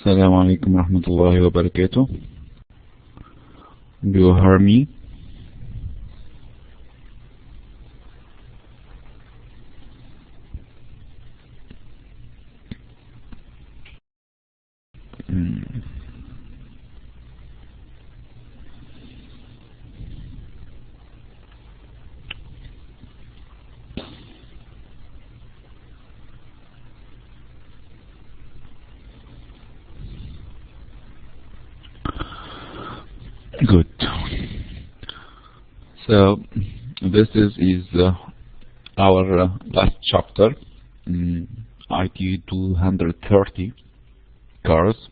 Assalamu alaikum warahmatullahi wabarakatuh. Do you hear me? Good. So this is our last chapter, IT230 cars,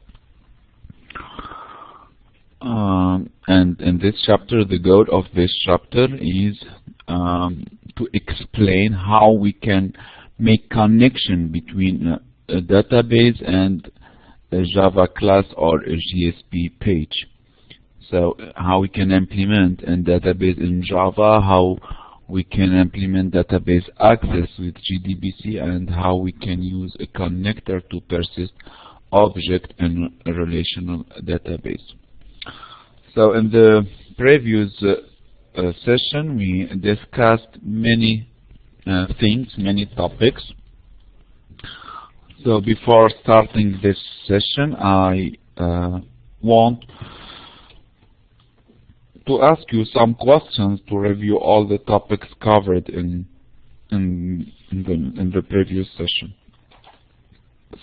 and in this chapter, the goal of this chapter is to explain how we can make connection between a database and a Java class or a GSP page. So how we can implement a database in Java, how we can implement database access with JDBC, and how we can use a connector to persist object in a relational database. So in the previous session, we discussed many things, many topics. So before starting this session, I want to ask you some questions to review all the topics covered in the previous session.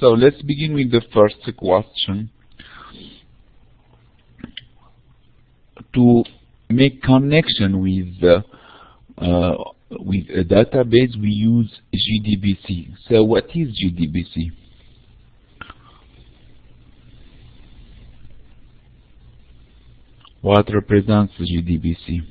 So let's begin with the first question. To make connection with a database, we use JDBC. So what is JDBC? What represents JDBC?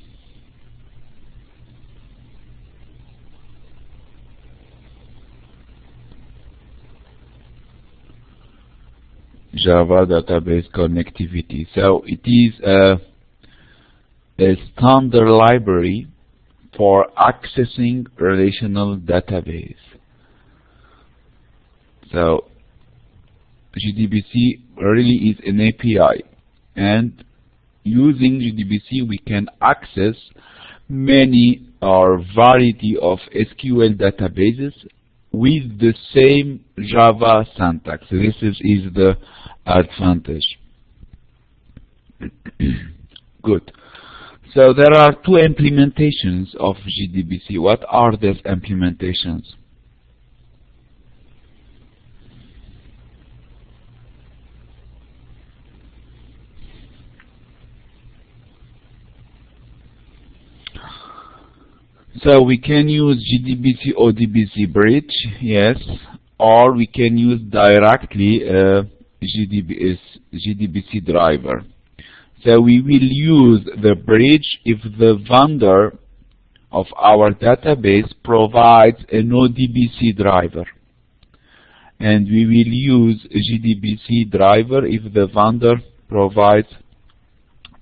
Java Database Connectivity. So it is a standard library for accessing relational database. So JDBC really is an API, and using JDBC we can access many or variety of SQL databases with the same Java syntax. This is the advantage. Good. So there are two implementations of JDBC. What are these implementations? So we can use JDBC ODBC bridge, yes, or we can use directly JDBC driver. So we will use the bridge if the vendor of our database provides an ODBC driver, and we will use JDBC driver if the vendor provides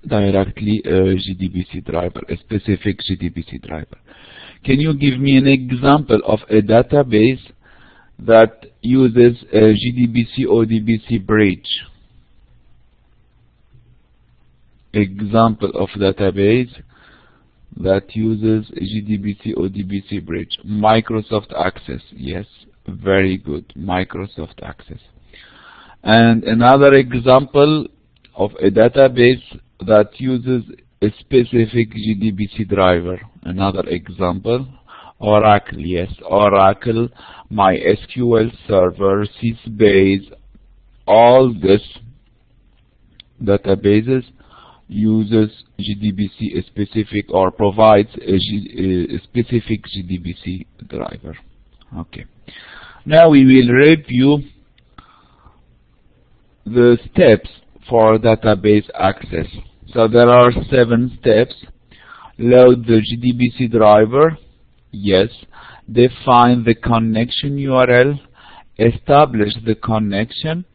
directly a JDBC driver, a specific JDBC driver. Can you give me an example of a database that uses a JDBC ODBC bridge? Example of database that uses JDBC ODBC bridge. Microsoft Access. Yes, very good. Microsoft Access. And another example of a database that uses a specific JDBC driver. Another example, Oracle. Yes, Oracle, MySQL Server, Sysbase, all these databases uses JDBC specific or provides a specific JDBC driver. Okay. Now we will review the steps for database access. So there are 7 steps. Load the JDBC driver. Yes. Define the connection URL. Establish the connection.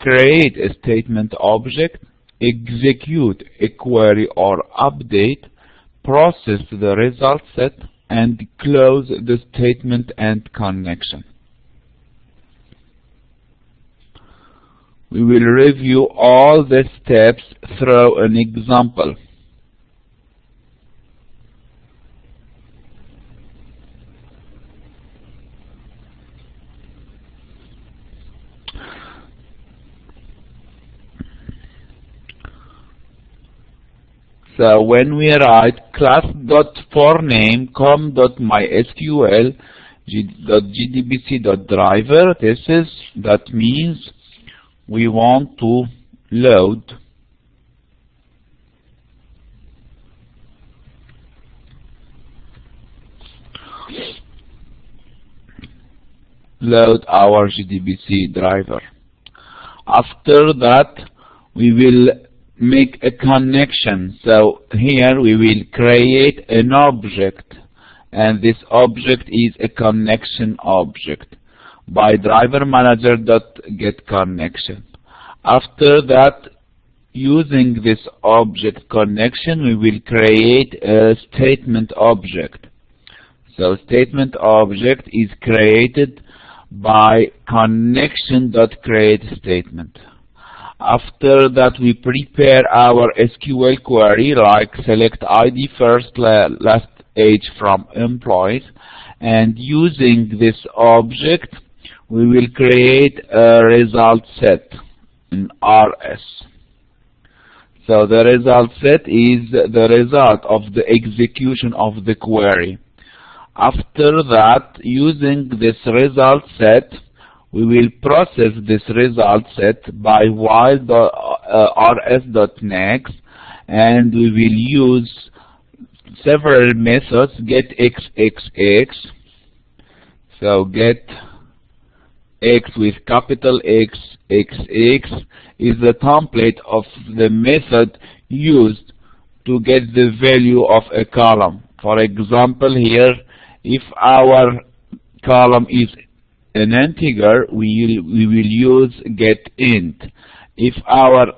Create a statement object. Execute a query or update. Process the result set, and close the statement and connection. we will review all the steps through an example. So when we write class.forName com.mysql.gdbc.driver, that means we want to load our GDBC driver. After that, we will make a connection. So here we will create an object, and this object is a connection object by driver manager.getConnection. After that, using this object connection, we will create a statement object. So statement object is created by connection.createStatement. After that, we prepare our SQL query, like select ID first, last age from employees, and using this object, we will create a result set in RS. So the result set is the result of the execution of the query. After that, using this result set, we will process this result set by while.rs.next, and we will use several methods. Get xxx, so get x with capital X, xx is the template of the method used to get the value of a column. For example, here, if our column is an integer, we will use getInt. If our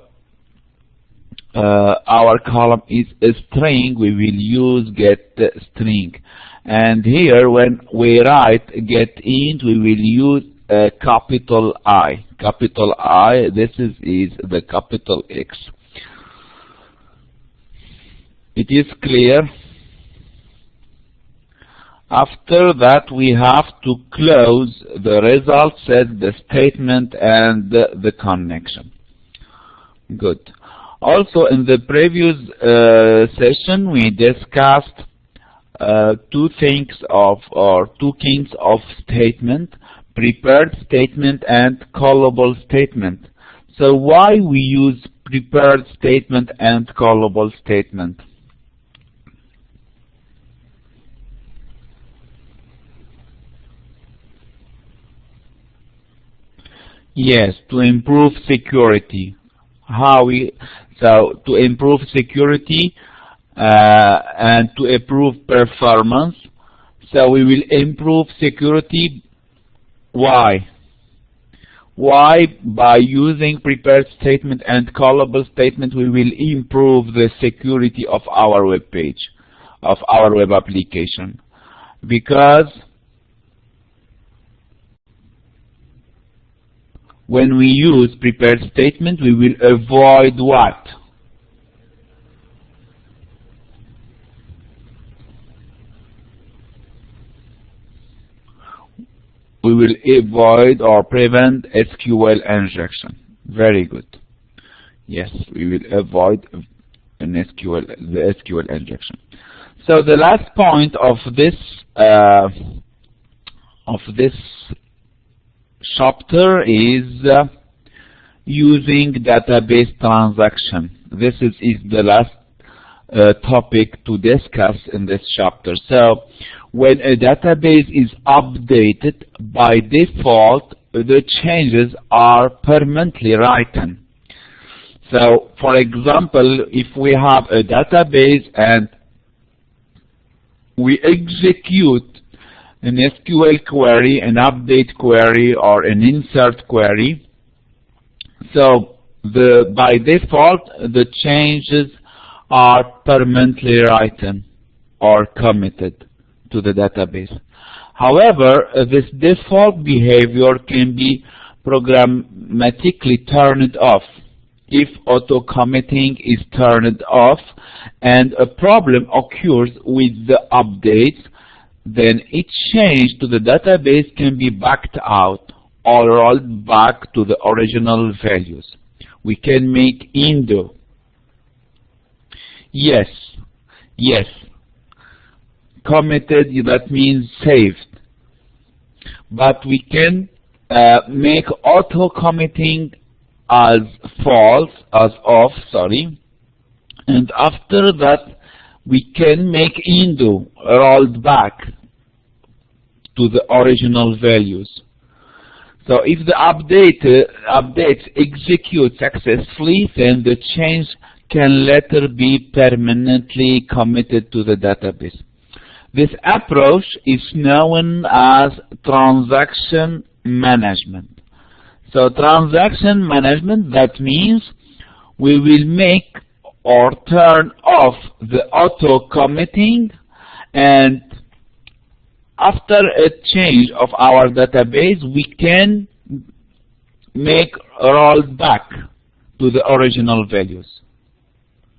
column is a string, we will use getString. And here, when we write getInt, we will use a capital I. Capital I, this is the capital X. It is clear? After that, we have to close the result set, the statement, and the connection. Good. Also, in the previous session, we discussed two kinds of statement: prepared statement and callable statement. So why we use prepared statement and callable statement? Yes, to improve security. To improve security and to improve performance. So we will improve security. Why? By using prepared statement and callable statement, we will improve the security of our web page, of our web application. Because when we use prepared statement, we will avoid what? We will avoid or prevent SQL injection. Very good. Yes, we will avoid the SQL injection. So the last point of this chapter is using database transaction. This is the last topic to discuss in this chapter. So when a database is updated, by default the changes are permanently written. So for example, if we have a database and we execute an SQL query, an update query, or an insert query, so by default the changes are permanently written or committed to the database. However, this default behavior can be programmatically turned off. If auto-committing is turned off and a problem occurs with the updates, then each change to the database can be backed out or rolled back to the original values. We can make undo. Yes, yes. Committed, that means saved. But we can make auto-committing as false, as off, sorry. And after that, we can make undo, rolled back to the original values. So if the updates execute successfully, then the change can later be permanently committed to the database. This approach is known as transaction management. So transaction management, that means we will make or turn off the auto-committing, and after a change of our database, we can make roll back to the original values.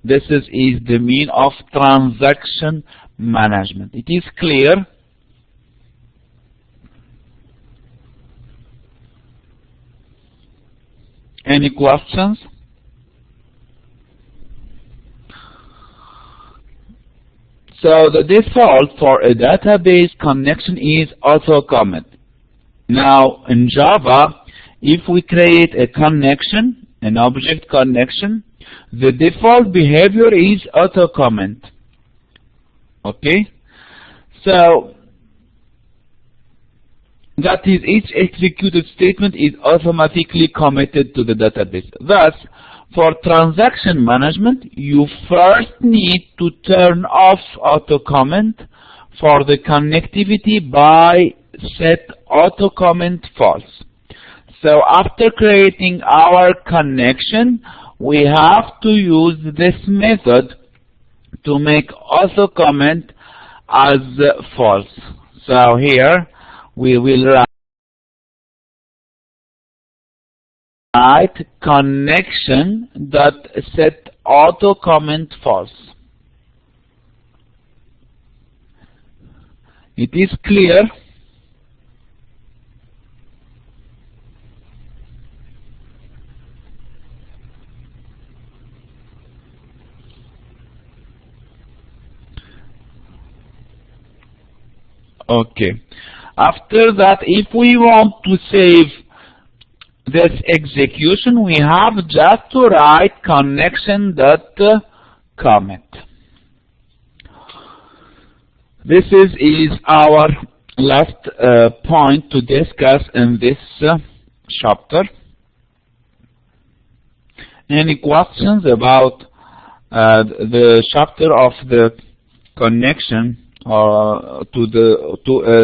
This is the meaning of transaction management. It is clear? Any questions? So the default for a database connection is auto-commit. Now in Java, if we create a connection, an object connection, the default behavior is auto-commit. Okay? So that is, each executed statement is automatically committed to the database. Thus, for transaction management, you first need to turn off auto-comment for the connectivity by set auto-comment false. So after creating our connection, we have to use this method to make auto-comment as false. So here we will write connection that set auto-comment false. It is clear? Okay. After that, if we want to save this execution, we have just to write connection.commit. This is our last point to discuss in this chapter. Any questions about the chapter of the connection to a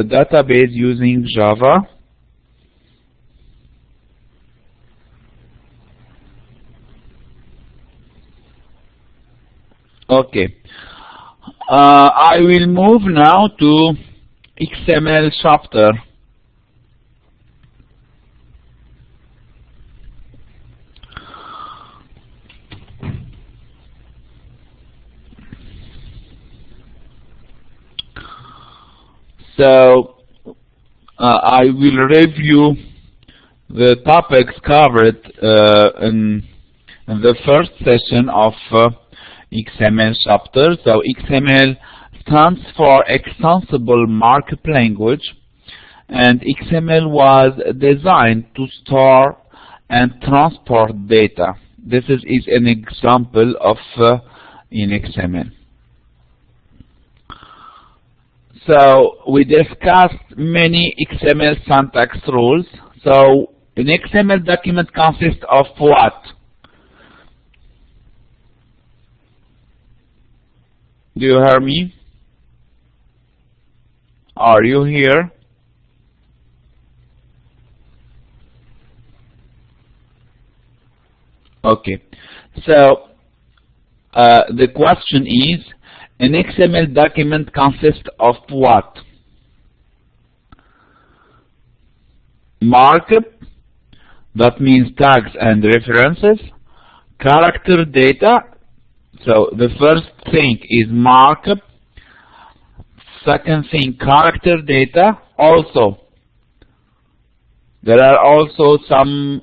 database using Java? Okay. I will move now to XML chapter. So I will review the topics covered in the first session of XML chapter. So XML stands for Extensible Markup Language, and XML was designed to store and transport data. This is an example of in XML. So we discussed many XML syntax rules. So an XML document consists of what? Do you hear me? Are you here? Okay. So the question is, an XML document consists of what? Markup, that means tags and references, character data. So the first thing is markup, second thing character data. Also, there are also some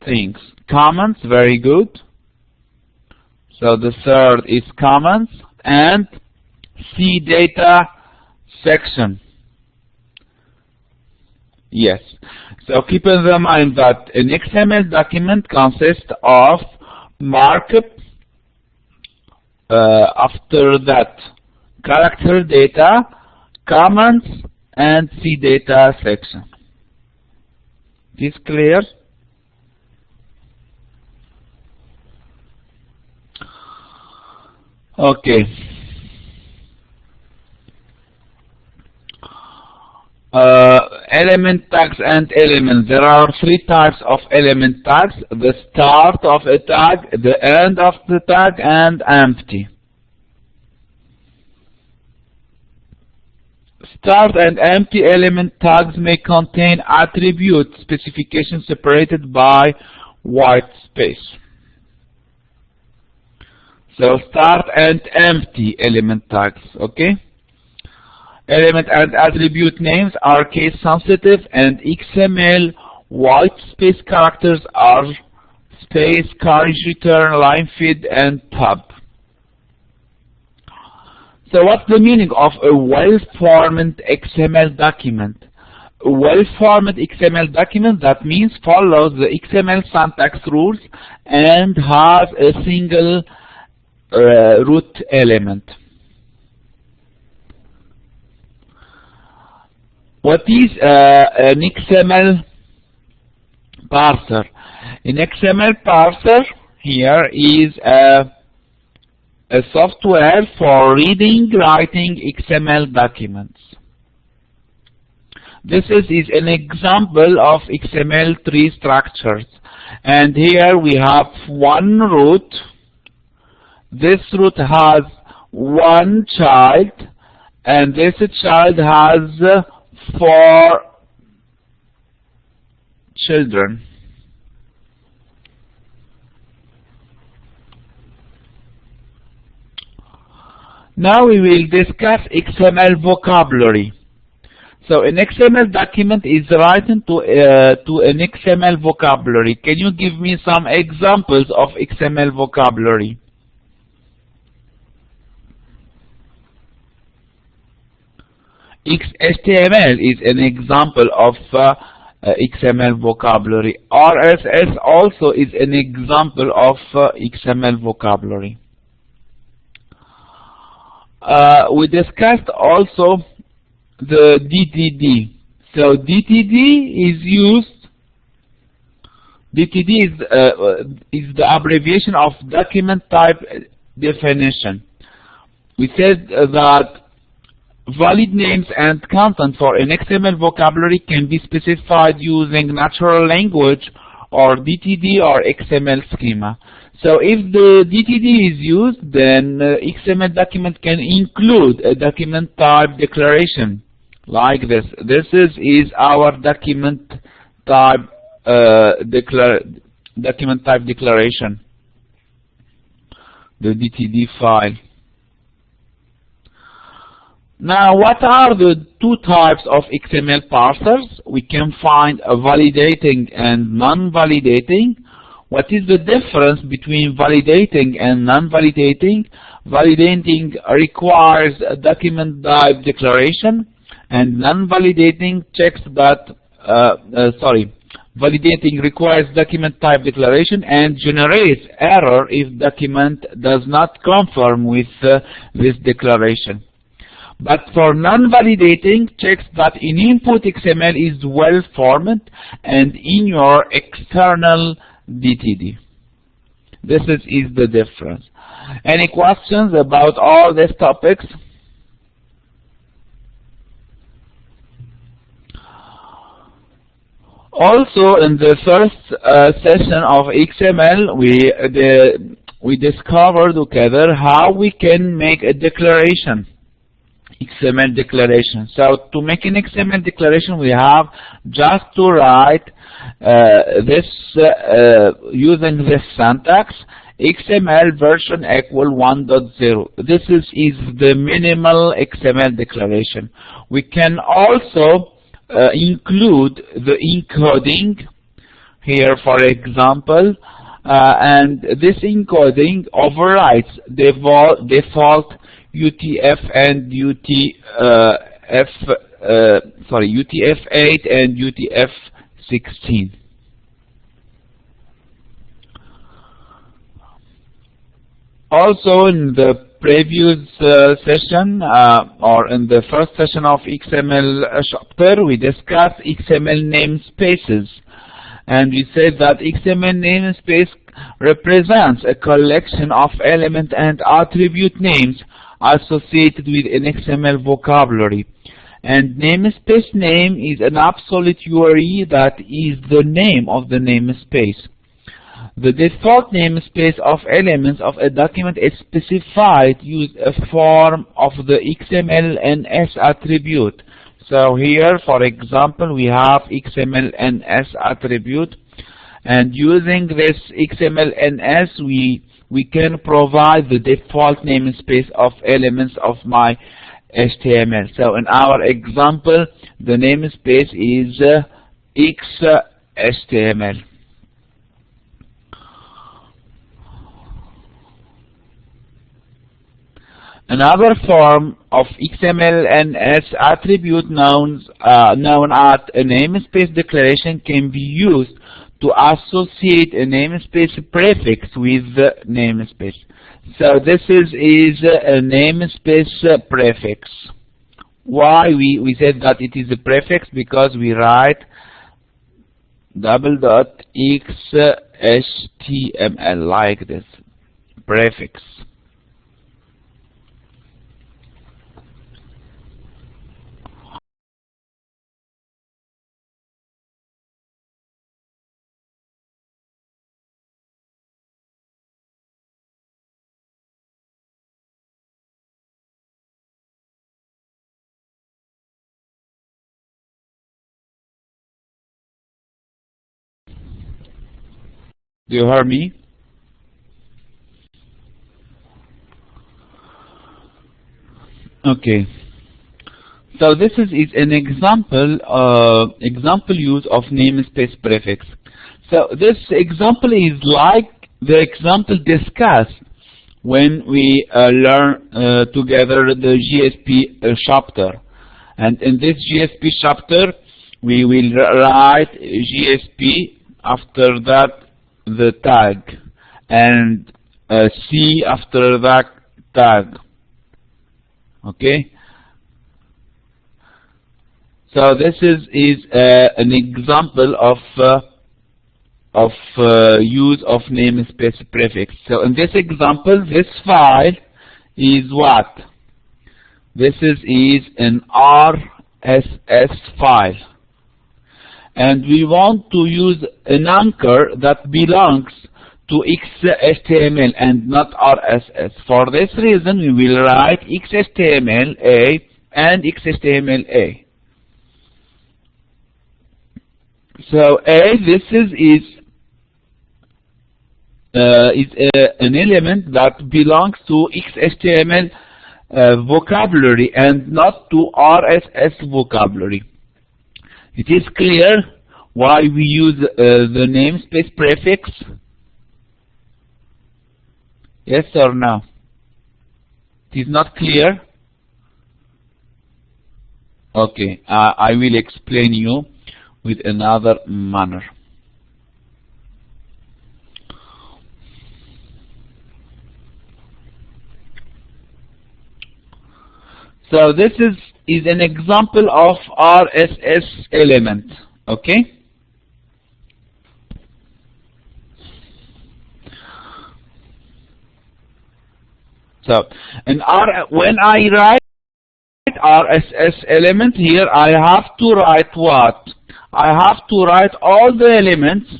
things. Comments, very good. So the third is comments, and C data section. Yes. So keep in mind that an XML document consists of markup, after that character data, comments, and C data section. Is clear? Okay. Element tags and elements. There are three types of element tags: the start of a tag, the end of the tag, and empty. Start and empty element tags may contain attribute specifications separated by white space. So start and empty element tags, okay? Element and attribute names are case sensitive, and XML white space characters are space, carriage return, line feed, and tab. So what's the meaning of a well-formed XML document? A well-formed XML document, that means follows the XML syntax rules and has a single root element. What is an XML parser? An XML parser here is a software for reading, writing XML documents. This is an example of XML tree structures. And here we have one root. This root has one child, and this child has 4 children. Now we will discuss XML vocabulary. So an XML document is written to an XML vocabulary. Can you give me some examples of XML vocabulary? HTML is an example of XML vocabulary. RSS also is an example of XML vocabulary. We discussed also the DTD. So DTD is used. DTD is the abbreviation of document type definition. We said that valid names and content for an XML vocabulary can be specified using natural language or DTD or XML schema. So if the DTD is used, then XML document can include a document type declaration like this. This is our document type declaration, the DTD file. Now, what are the two types of XML parsers? We can find a validating and non-validating. What is the difference between validating and non-validating? Validating requires a document type declaration, and non-validating checks that, validating requires document type declaration and generates error if document does not conform with this declaration. But for non-validating, checks that in input XML is well formed and in your external DTD. This is the difference. Any questions about all these topics? Also, in the first session of XML, we discovered together how we can make a declaration XML declaration. So to make an XML declaration, we have just to write this using this syntax: XML version equal 1.0. This is the minimal XML declaration. We can also include the encoding here, for example, and this encoding overrides default UTF and UTF-8 and UTF-16. Also, in the previous session, or in the first session of XML chapter, we discussed XML namespaces, and we said that XML namespace represents a collection of element and attribute names associated with an XML vocabulary. And namespace name is an absolute URI that is the name of the namespace. The default namespace of elements of a document is specified using a form of the XML-NS attribute. So here, for example, we have XML-NS attribute, and using this XML-NS, we can provide the default namespace of elements of my HTML. So in our example, the namespace is XHTML. Another form of XML-NS attribute known as a namespace declaration can be used to associate a namespace prefix with the namespace. So this is a namespace prefix. Why we said that it is a prefix? Because we write $XHTML like this, prefix. Do you hear me? Okay. So this is an example use of namespace prefix. So this example is like the example discussed when we learn together the GSP chapter. And in this GSP chapter, we will write GSP, after that the tag, and C after that tag. Okay. So this is an example of use of namespace prefix. So in this example, this file is what? This is an RSS file, and we want to use an anchor that belongs to XHTML and not RSS. For this reason, we will write XHTML-A and XHTML-A. So A, this is an element that belongs to XHTML vocabulary and not to RSS vocabulary. It is clear why we use the namespace prefix? Yes or no? It is not clear? Okay, I will explain you with another manner. So this is an example of RSS element. Okay. So when I write RSS element here, I have to write what? I have to write all the elements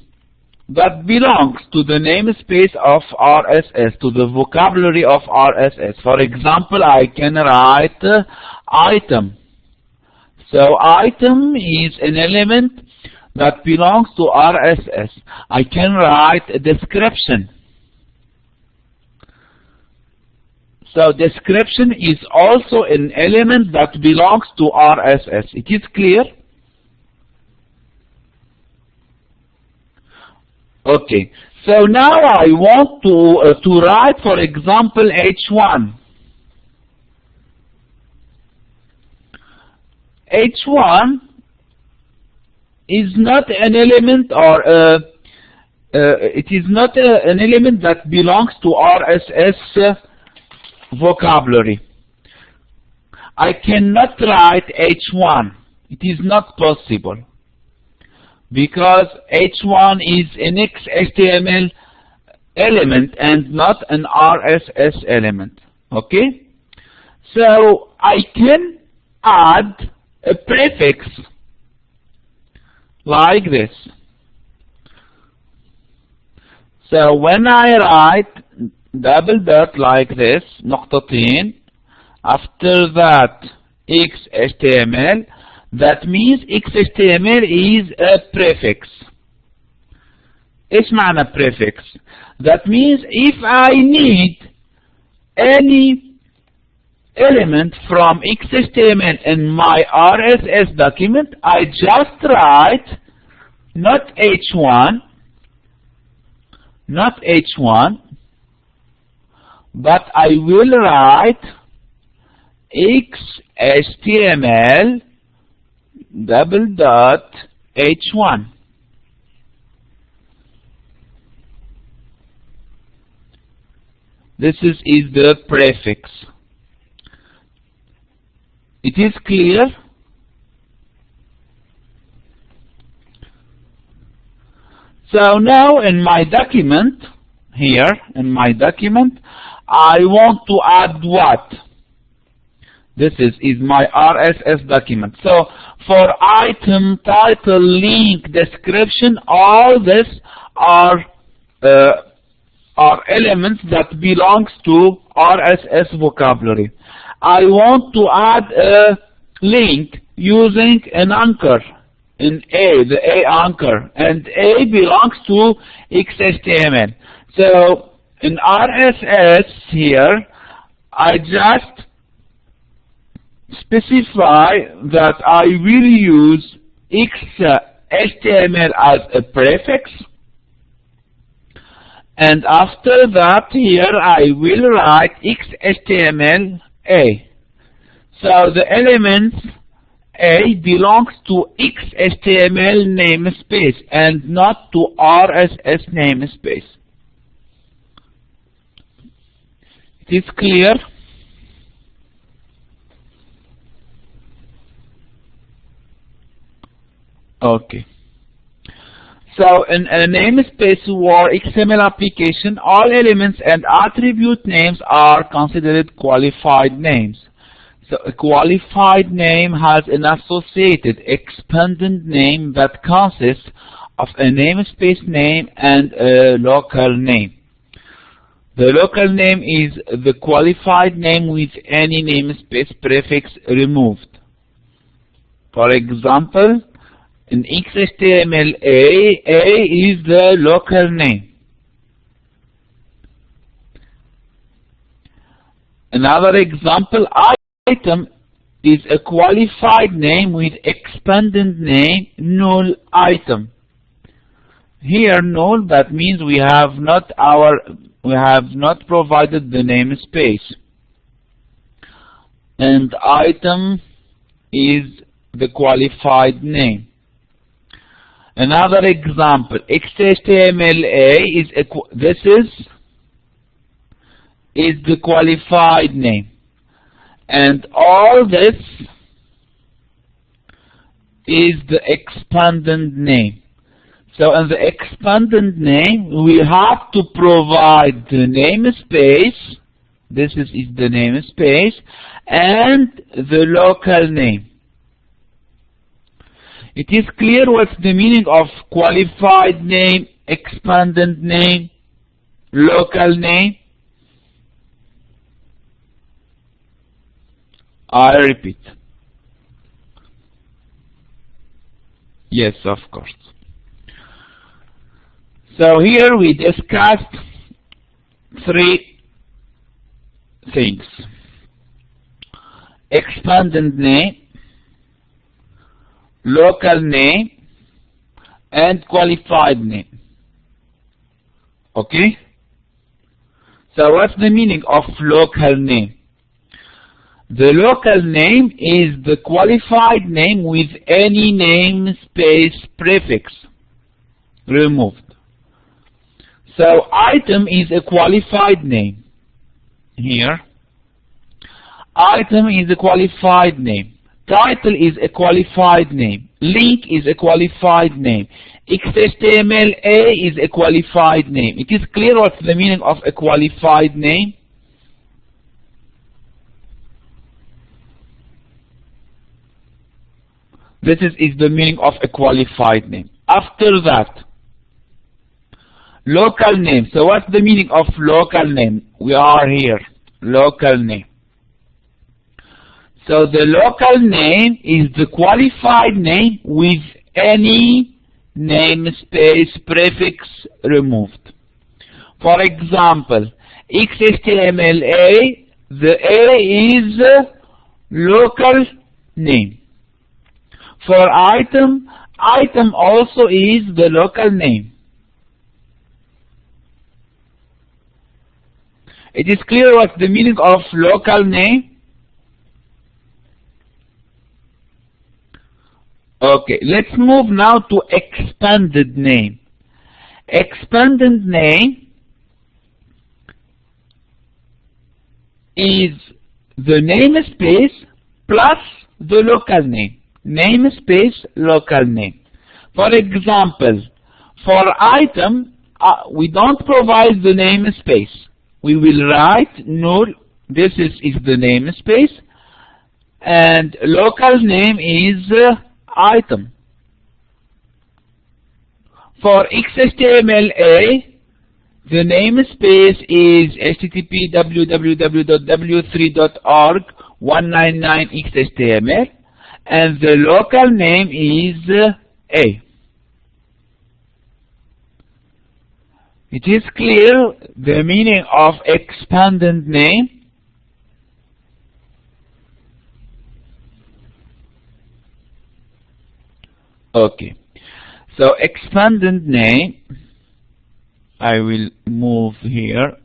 that belongs to the namespace of RSS, to the vocabulary of RSS. For example, I can write item. So item is an element that belongs to RSS. I can write a description. So description is also an element that belongs to RSS. It is clear? Okay. So now I want to write, for example, H1. H1 is not an element, or it is not an element that belongs to RSS vocabulary. I cannot write H1. It is not possible, because H1 is an XHTML element and not an RSS element. Okay? So I can add a prefix like this. So when I write double dot like this, نقطتين, after that XHTML, that means XHTML is a prefix. إيش معنى prefix? That means if I need any element from XHTML in my RSS document, I just write not H1, but I will write XHTML double dot H1. This is the prefix. It is clear? So now in my document, here in my document, I want to add what? This is my RSS document. So for item, title, link, description, all this are elements that belongs to RSS vocabulary. I want to add a link using an anchor, an A, the A anchor, and A belongs to XHTML. So in RSS here, I just specify that I will use XHTML as a prefix, and after that here I will write XHTML A. So the element A belongs to XHTML namespace and not to RSS namespace. It is clear? Okay. So in a namespace or XML application, all elements and attribute names are considered qualified names. So a qualified name has an associated expanded name that consists of a namespace name and a local name. The local name is the qualified name with any namespace prefix removed. For example, in XHTML A is the local name. Another example, item is a qualified name with expanded name null item. Here null, that means we have not provided the namespace. And item is the qualified name. Another example, XHTML A is the qualified name, and all this is the expanded name. So in the expanded name, we have to provide the namespace. This is the namespace and the local name. It is clear what's the meaning of qualified name expanded name, local name. I repeat. Yes, of course. So here we discussed three things: expanded name, local name, and qualified name. Okay? So what's the meaning of local name? The local name is the qualified name with any namespace prefix removed. So item is a qualified name. Here, item is a qualified name. Title is a qualified name. Link is a qualified name. XHTML is a qualified name. It is clear what's the meaning of a qualified name? This is the meaning of a qualified name. After that, local name. So what's the meaning of local name? We are here. Local name. So the local name is the qualified name with any namespace prefix removed. For example, XHTML the A is local name. For item, item also is the local name. It is clear what's the meaning of local name? Okay, let's move now to expanded name. Expanded name is the namespace plus the local name. Namespace, local name. For example, for item, we don't provide the namespace. We will write null. This is the namespace, and local name is item. For XHTML the namespace is http www.w3.org 199XHTML, and the local name is A. It is clear the meaning of expanded name. Okay, so expanded name, I will move here.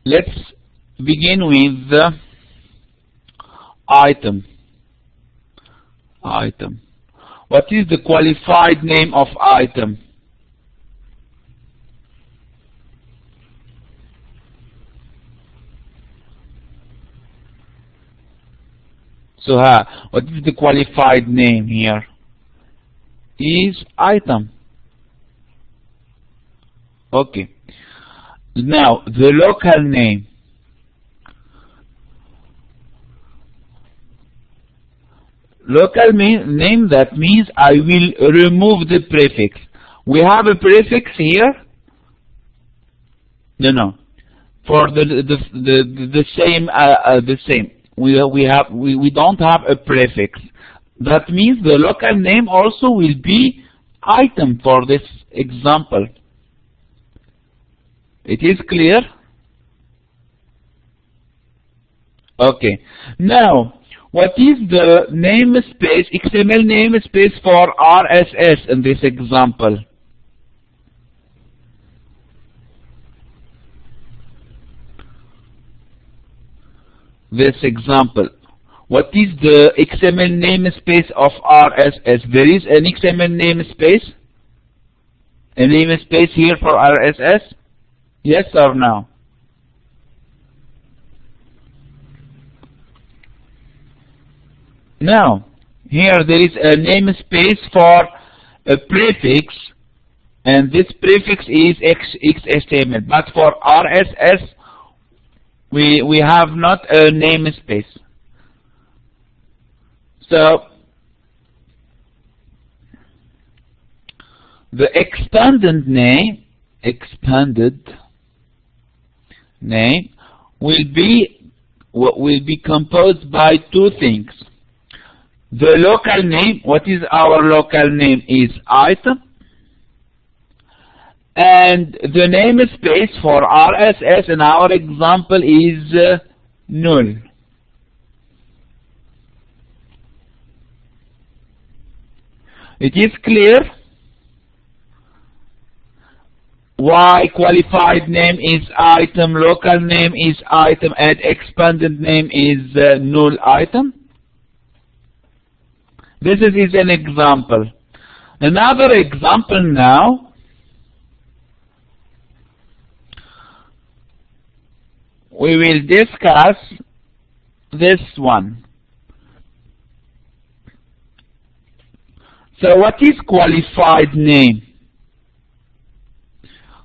Let's begin with the item. Item. What is the qualified name of item? So what is the qualified name here? Is item. Okay. Now the local name. Local name, that means I will remove the prefix. We have a prefix here. No. For the same. We don't have a prefix. That means the local name also will be item for this example. It is clear? Okay. Now, what is the namespace, XML namespace for RSS in this example? This example. What is the XML namespace of RSS? There is an XML namespace? A namespace here for RSS? Yes or no? Now, here there is a namespace for a prefix, and this prefix is XHTML. But for RSS, we have not a namespace. So the expanded name will be composed by two things. The local name, what is our local name, is item, and the namespace for RSS in our example is null. It is clear why qualified name is item, local name is item, and expanded name is null item. This is an example. Another example now. We will discuss this one. So what is qualified name?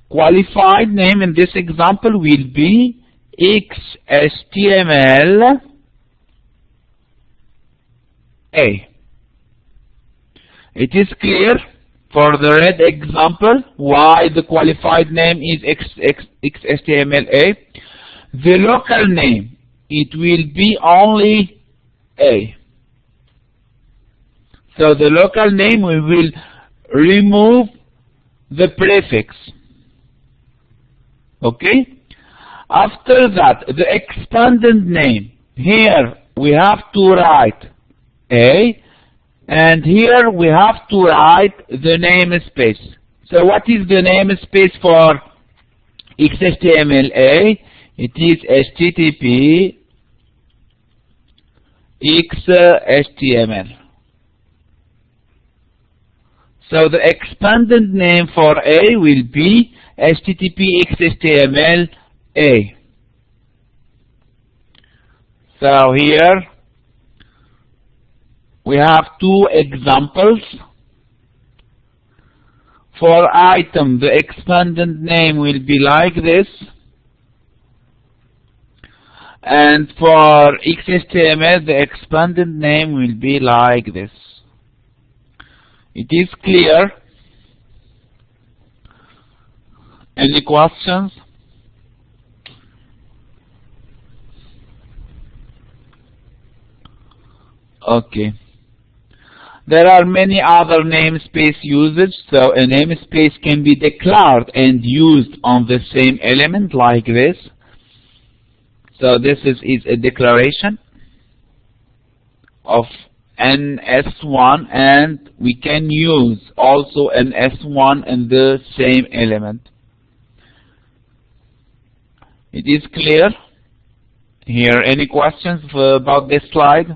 Qualified name in this example will be XHTML A. It is clear for the red example why the qualified name is XHTML A. The local name, it will be only A. So the local name, we will remove the prefix. Okay? After that, the expanded name. Here we have to write A, and here we have to write the namespace. So what is the namespace for XHTML A? It is HTTP XHTML. So the expanded name for A will be HTTP XHTML A. So here we have two examples. For item, the expanded name will be like this. And for XHTML, the expanded name will be like this. It is clear? Any questions? Okay. There are many other namespace usage, so a namespace can be declared and used on the same element like this. So this is a declaration of an S1, and we can use also an S1 in the same element. It is clear? Here, any questions about this slide?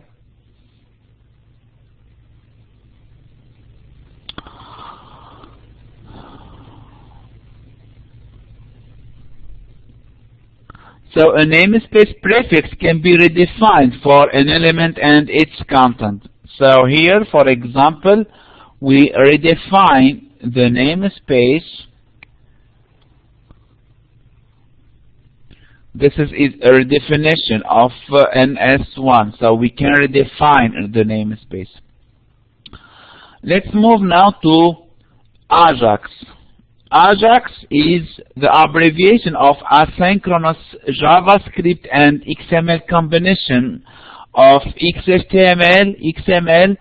So a namespace prefix can be redefined for an element and its content. So here, for example, we redefine the namespace. This is a redefinition of an S1. So we can redefine the namespace. Let's move now to Ajax. Ajax is the abbreviation of asynchronous JavaScript and XML combination of XHTML, XML,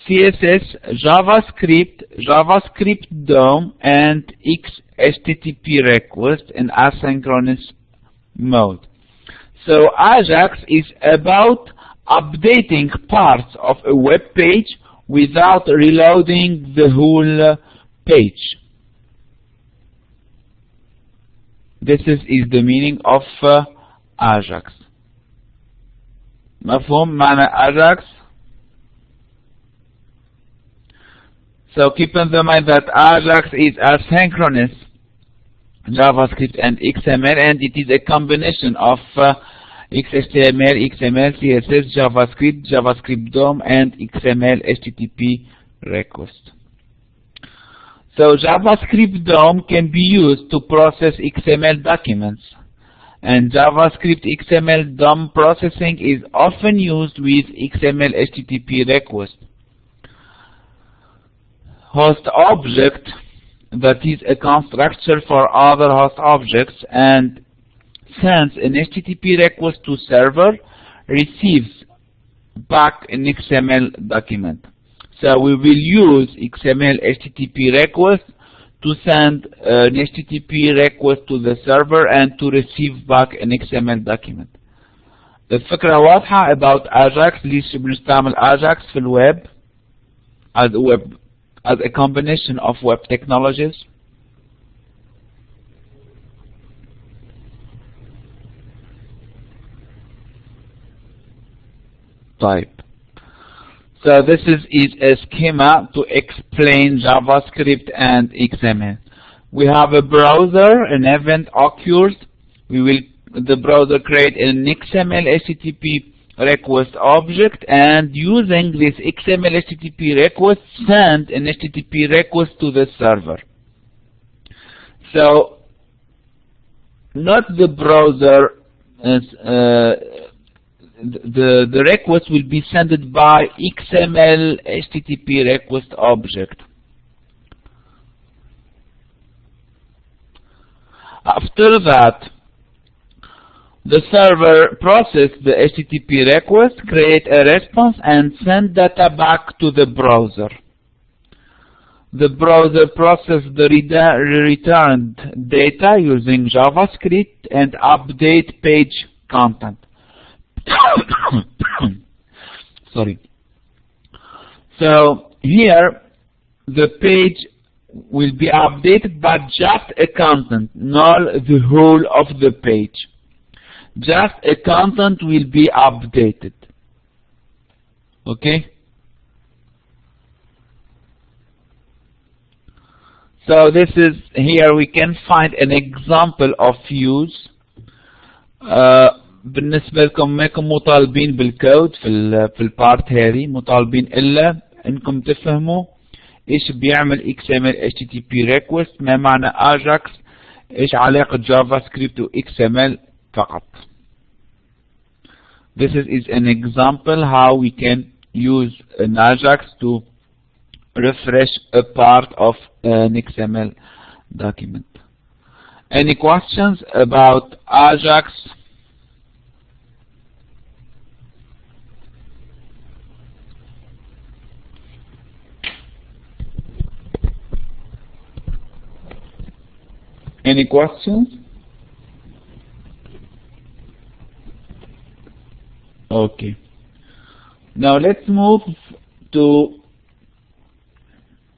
CSS, JavaScript, JavaScript DOM, and XHTTP request in asynchronous mode. So Ajax is about updating parts of a web page without reloading the whole page. This is the meaning of Ajax. مفهوم معنى Ajax? So keep in mind that Ajax is asynchronous JavaScript and XML, and it is a combination of XHTML, XML, CSS, JavaScript, JavaScript DOM, and XML HTTP request. So JavaScript DOM can be used to process XML documents, And JavaScript XML DOM processing is often used with XML HTTP request. Host object, that is a constructor for other host objects, and sends an HTTP request to server, receives back an XML document. So we will use XML HTTP request to send an HTTP request to the server and to receive back an XML document. الفكرة واضحة about Ajax. ليش بنستعمل Ajax في الويب as a combination of web technologies. Type. So this is a schema to explain JavaScript and XML. We have a browser, an event occurs. The browser create an XML HTTP request object, and using this XML HTTP request send an HTTP request to the server. So not the browser, the request will be sent by XML HTTP request object. After that, the server process the HTTP request, create a response, and send data back to the browser. The browser process the returned data using JavaScript and update page content. Sorry. So here the page will be updated, but just a content, not the whole of the page. Just a content will be updated. Okay? So this is, here we can find an example of use. بالنسبة لكم ما كم مطالبين بالكود في البارت هذه، مطالبين إلا إنكم تفهموا إيش بيعمل XML HTTP request، ما معنى Ajax، إيش علاقة JavaScript و XML فقط. This is an example how we can use an Ajax to refresh a part of an XML document. Any questions about Ajax? Any questions? Okay. Now let's move to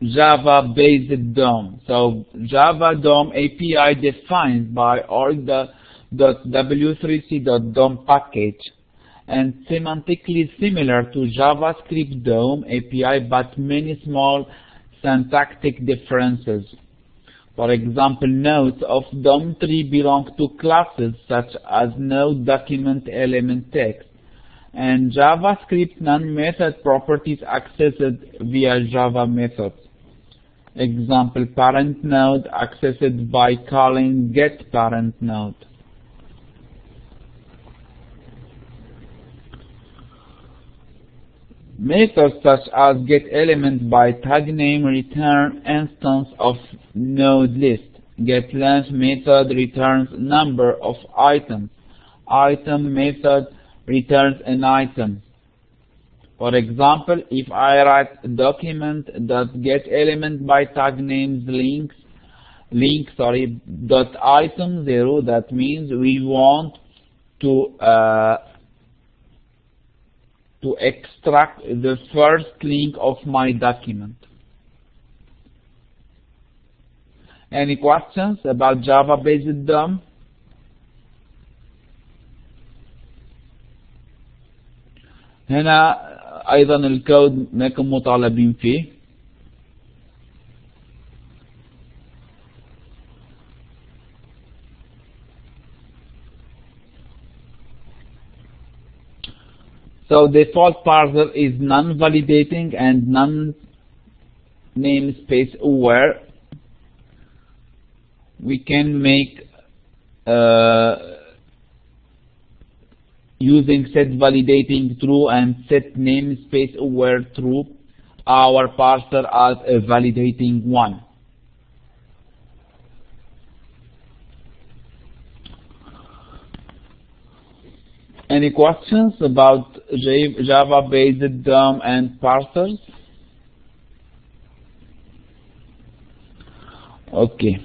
Java-based DOM. So Java DOM API defined by org.w3c.dom package and semantically similar to JavaScript DOM API, but many small syntactic differences. For example, nodes of DOM tree belong to classes such as node document element text, and JavaScript non-method properties accessed via Java methods. Example, parent node accessed by calling getParentNode. Methods such as getElement by tag name return instance of node list. GetLength method returns number of items. Item method returns an item. For example, if I write a document that getElement by tag names dot item 0, that means we want to extract the first link of my document. Any questions about Java-based DOM? هنا أيضا الكود ما كم مطالبين فيه. So default parser is non-validating and non-namespace aware. We can make using set validating true and set namespace aware true our parser as a validating one. Any questions about Java-based DOM and parsers? Okay.